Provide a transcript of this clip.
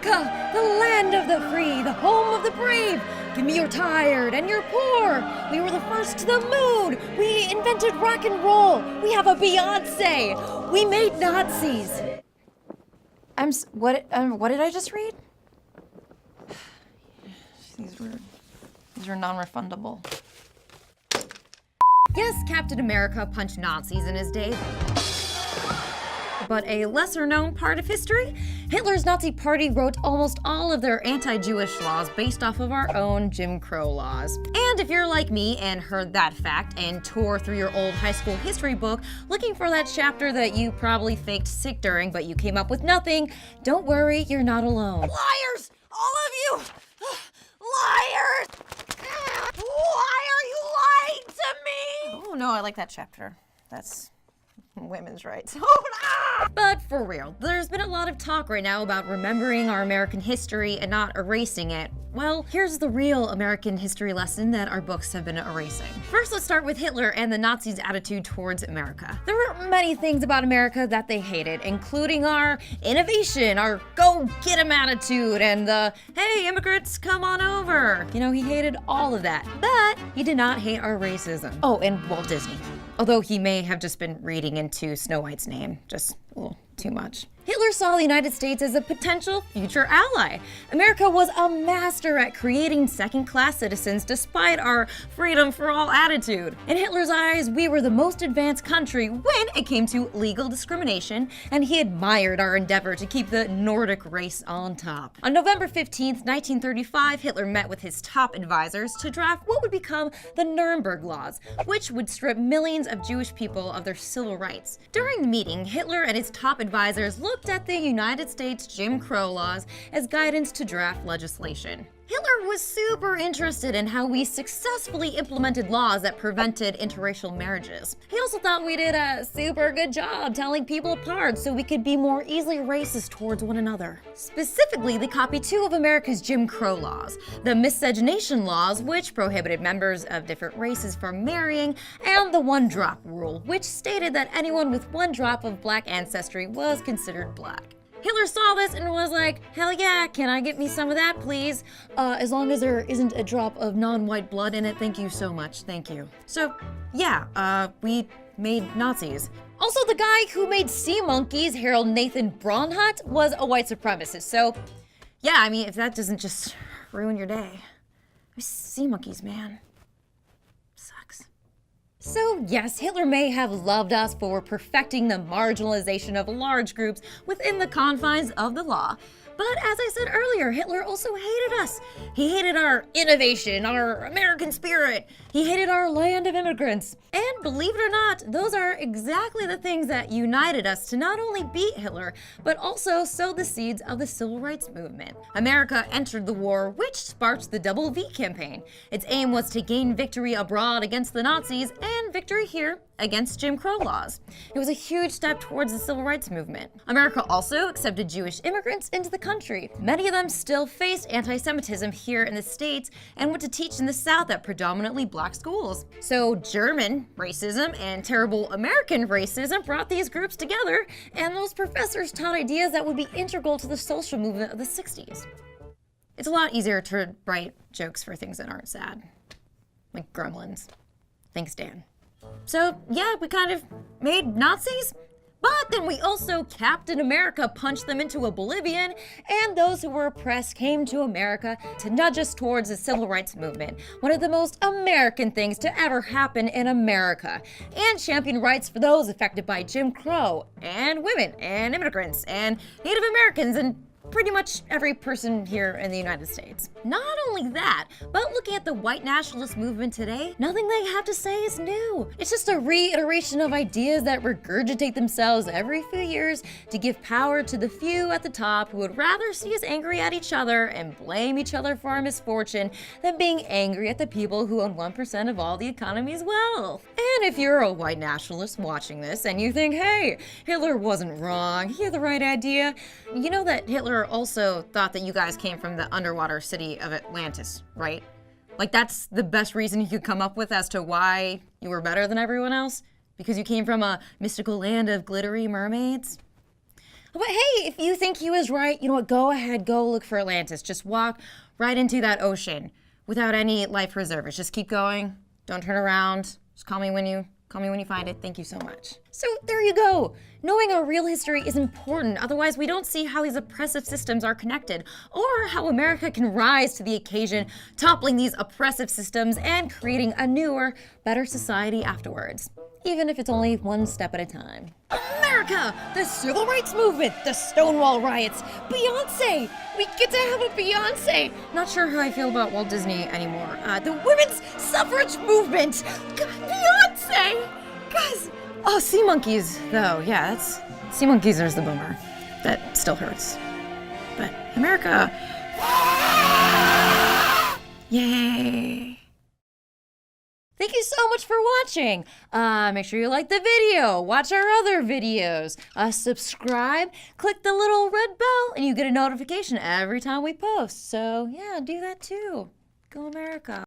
America, the land of the free, the home of the brave. Give me your tired and your poor. We were the first to the moon. We invented rock and roll. We have a Beyonce. We made Nazis. What did I just read? These are non-refundable. Yes, Captain America punched Nazis in his day. But a lesser-known part of history? Hitler's Nazi Party wrote almost all of their anti-Jewish laws based off of our own Jim Crow laws. And if you're like me and heard that fact and tore through your old high school history book looking for that chapter that you probably faked sick during but you came up with nothing, don't worry, you're not alone. Liars! All of you! Liars! Why are you lying to me? Oh no, I like that chapter. That's women's rights. Oh, no! But for real, there's been a lot of talk right now about remembering our American history and not erasing it. Well, here's the real American history lesson that our books have been erasing. First, let's start with Hitler and the Nazis' attitude towards America. There were many things about America that they hated, including our innovation, our go-get-em attitude, and the, hey, immigrants, come on over. You know, he hated all of that. But he did not hate our racism. Oh, and Walt Disney. Although he may have just been reading into Snow White's name, just a little too much. Hitler saw the United States as a potential future ally. America was a master at creating second-class citizens despite our freedom for all attitude. In Hitler's eyes, we were the most advanced country when it came to legal discrimination, and he admired our endeavor to keep the Nordic race on top. On November 15th, 1935, Hitler met with his top advisors to draft what would become the Nuremberg Laws, which would strip millions of Jewish people of their civil rights. During the meeting, Hitler and his top advisors looked at the United States Jim Crow laws as guidance to draft legislation. Hitler was super interested in how we successfully implemented laws that prevented interracial marriages. He also thought we did a super good job telling people apart so we could be more easily racist towards one another. Specifically, they copied two of America's Jim Crow laws, the miscegenation laws, which prohibited members of different races from marrying, and the one-drop rule, which stated that anyone with one drop of black ancestry was considered black. Hitler saw this and was like, hell yeah, can I get me some of that, please? As long as there isn't a drop of non-white blood in it, thank you so much, thank you. So, yeah, we made Nazis. Also, the guy who made sea monkeys, Harold Nathan Braunhut, was a white supremacist, so yeah, I mean, if that doesn't just ruin your day. Sea monkeys, man. Sucks. So yes, Hitler may have loved us for perfecting the marginalization of large groups within the confines of the law. But as I said earlier, Hitler also hated us. He hated our innovation, our American spirit. He hated our land of immigrants. And believe it or not, those are exactly the things that united us to not only beat Hitler, but also sow the seeds of the civil rights movement. America entered the war, which sparked the Double V campaign. Its aim was to gain victory abroad against the Nazis and victory here against Jim Crow laws. It was a huge step towards the civil rights movement. America also accepted Jewish immigrants into the country. Many of them still faced anti-Semitism here in the States and went to teach in the South at predominantly black schools. So German racism and terrible American racism brought these groups together, and those professors taught ideas that would be integral to the social movement of the 60s. It's a lot easier to write jokes for things that aren't sad. Like Gremlins. Thanks, Dan. So yeah, we kind of made Nazis, but then we also Captain America punched them into oblivion, and those who were oppressed came to America to nudge us towards the civil rights movement, one of the most American things to ever happen in America, and champion rights for those affected by Jim Crow, and women, and immigrants, and Native Americans, and pretty much every person here in the United States. Not only that, but looking at the white nationalist movement today, nothing they have to say is new. It's just a reiteration of ideas that regurgitate themselves every few years to give power to the few at the top who would rather see us angry at each other and blame each other for our misfortune than being angry at the people who own 1% of all the economy's wealth. And if you're a white nationalist watching this and you think, hey, Hitler wasn't wrong, he had the right idea, you know that Hitler also thought that you guys came from the underwater city of Atlantis, right? Like, that's the best reason he could come up with as to why you were better than everyone else? Because you came from a mystical land of glittery mermaids? But hey, if you think he was right, you know what, go ahead, go look for Atlantis. Just walk right into that ocean without any life preservers. Just keep going. Don't turn around. Just call me when you find it. Thank you so much. So there you go. Knowing our real history is important. Otherwise, we don't see how these oppressive systems are connected, or how America can rise to the occasion, toppling these oppressive systems and creating a newer, better society afterwards. Even if it's only one step at a time. America! The civil rights movement! The Stonewall riots! Beyonce! We get to have a Beyonce! Not sure how I feel about Walt Disney anymore. The women's suffrage movement! Beyonce! Guys! Oh, sea monkeys, though. Yeah, sea monkeys is the bummer. That still hurts. But America... Yay! Thank you so much for watching. Make sure you like the video, watch our other videos, subscribe, click the little red bell, and you get a notification every time we post. So yeah, do that too. Go America.